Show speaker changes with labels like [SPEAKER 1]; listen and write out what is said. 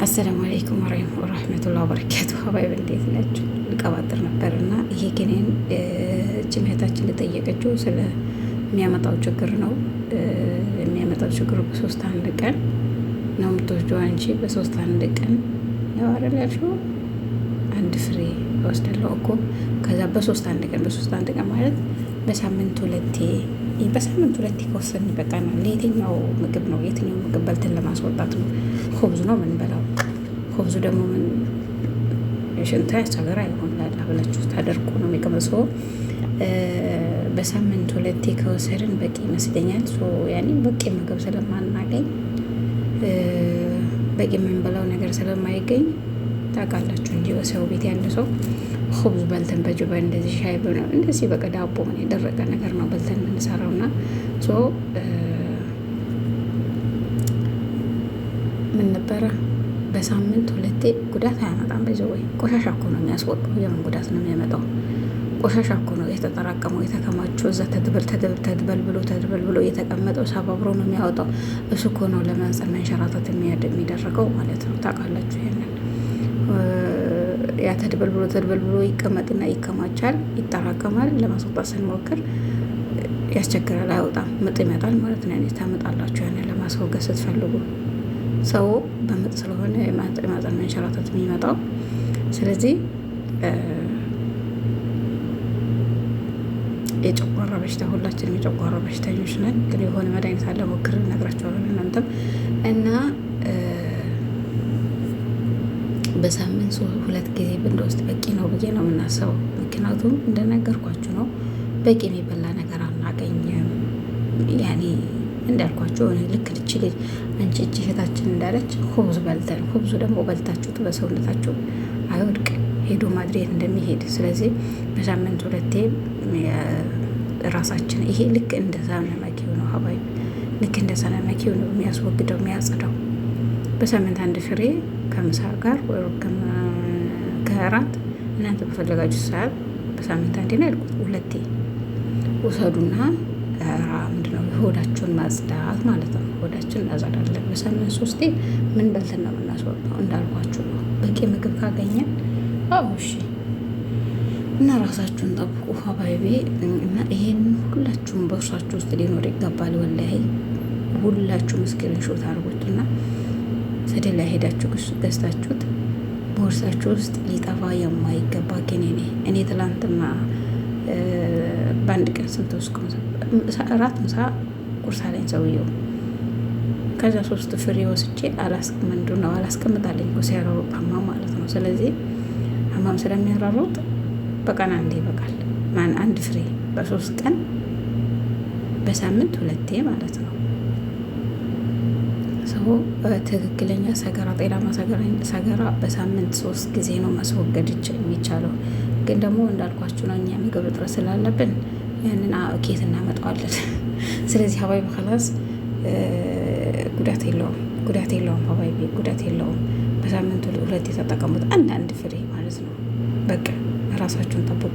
[SPEAKER 1] አሰላሙ አለይኩም ወራህመቱላሂ ወበረካቱሁ። ሀባይብ እንዴት ናችሁ? ልቀባጥር ነበርና ይሄ ኬኔን እህታችን ልጠየቀችው ስለሚያመጣው ችግር ነው። የሚያመጣው ችግር በሶስት አንድ ቀን ነው የምትወስደው አንቺ። በሶስት አንድ ቀን ነው አይደል ያልሽው? አንድ ፍሬ ወስደለው እኮ ከዛ በሶስት አንድ ቀን ማለት በሳምንት ሁለቴ ከወሰድን ይበቃናል። ለየትኛው ምግብ ነው የትኛው ምግብ በልተን ለማስወጣት ነው? ኹብዝ ነው ምን በላው። ኹብዙ ደግሞ ምን ሽንታ ያስቸገራ ይሆን ላላ ብላችሁ ታደርቁ ነው የሚቀመሰው። በሳምንት ሁለቴ ከወሰድን በቂ ይመስለኛል። ያኔ በቂ ምግብ ስለማናገኝ በቂ የምንበላው ነገር ስለማይገኝ ታውቃላችሁ እንጂ በሰው ቤት ያለ ሰው ኹብዝ በልተን በጅባ እንደዚህ ሻይ እንደዚህ በቃ ዳቦ ምን የደረቀ ነገር ነው በልተን የምንሰራውና ምን ነበረ በሳምንት ሁለቴ ጉዳት አያመጣም። በዚህ ወይ ቆሻሻ እኮ ነው የሚያስወጣው። የምን ጉዳት ነው የሚያመጣው? ቆሻሻ እኮ ነው የተጠራቀመው የተከማቸው እዛ ተድበል ብሎ የተቀመጠው ሰባብሮ ነው የሚያወጣው። እሱ እኮ ነው ለማህፀን መንሸራተት የሚደረገው ማለት ነው። ታውቃላችሁ ይሄንን ያ ተድበል ብሎ ይቀመጥና ይከማቻል፣ ይጠራቀማል። ለማስወጣት ስንሞክር ያስቸግራል፣ አይወጣም፣ ምጥ ይመጣል ማለት ነው። ያኔ ታመጣላችሁ ያንን ለማስወገድ ስትፈልጉ። ሰው በምጥ ስለሆነ የማህፀን መንሸራተት የሚመጣው። ስለዚህ የጨጓራ በሽታ ሁላችንም የጨጓራ በሽተኞች ነን። ግን የሆነ መድኃኒት አለ ሞክር እነግራችኋለሁ እናንተም እና በሳምንት ሁለት ጊዜ ብንወስድ በቂ ነው ብዬ ነው የምናስበው። ምክንያቱም እንደነገርኳችሁ ነው በቂ የሚበላ ነገር አናገኝም። ያኔ እንዳልኳችሁ ሆነ ልክ ልጅ አንቺ እህታችን እንዳለች ኹብዝ በልተን ኹብዙ ደግሞ በልታችሁት በሰውነታችሁ አይወድቅ ሄዶ ማድሬት እንደሚሄድ። ስለዚህ በሳምንት ሁለቴ ራሳችን ይሄ ልክ እንደ ሰነመኪው ነው ሀባይ፣ ልክ እንደ ሰነመኪው ነው የሚያስወግደው የሚያጽደው። በሳምንት አንድ ፍሬ ከምሳ ጋር ወይ ከእራት እናንተ በፈለጋችሁ ሰዓት በሳምንት አንዴ ነው ያልኩት፣ ሁለቴ ውሰዱና ምንድነው ሆዳችሁን ማጽዳት ማለት ነው። ሆዳችሁን እናጸዳለን። በሳምንት ሶስቴ ምን በልተን ነው የምናስወጣው? እንዳልኳችሁ ነው በቂ ምግብ ካገኘን እሺ። እና ራሳችሁን ጠብቁ ሀባይቤ። እና ይሄን ሁላችሁም በእርሳችሁ ውስጥ ሊኖር ይገባል። ወላሂ ሁላችሁም ስክሪንሾት አድርጉትና ሰደ ላይ ሄዳችሁ ገዝታችሁት ቦርሳችሁ ውስጥ ሊጠፋ የማይገባ ኬኔ። እኔ ትላንትና በአንድ ቀን ስንት ወስኩ? እራት ምሳ ቁርሳ ላይ ሰውየው ከዛ 3 ፍሬ ወስጄ አላስቀምጣለኝ እኮ ሲያራሩጥ ሀማም ማለት ነው። ስለዚህ ሀማም ስለሚያራሩጥ በቀን አንዴ ይበቃል። አንድ ፍሬ በ3 ቀን በሳምንት ሁለቴ ማለት ነው። ሰው ትክክለኛ ሰገራ ጤናማ ሰገራ በሳምንት 3 ጊዜ ነው ማስወገድ የሚቻለው። ግን ደግሞ እንዳልኳችሁ ነው እኛ ምግብ እጥረት ስላለብን ያንን ኬት እናመጣዋለን። ስለዚህ ሀባይ በኸላስ ጉዳት የለውም ሀባይ ጉዳት የለውም። በሳምንት ሁለት የተጠቀሙት አንድ ፍሬ ማለት ነው። በቃ ራሳችሁን ጠብቁ።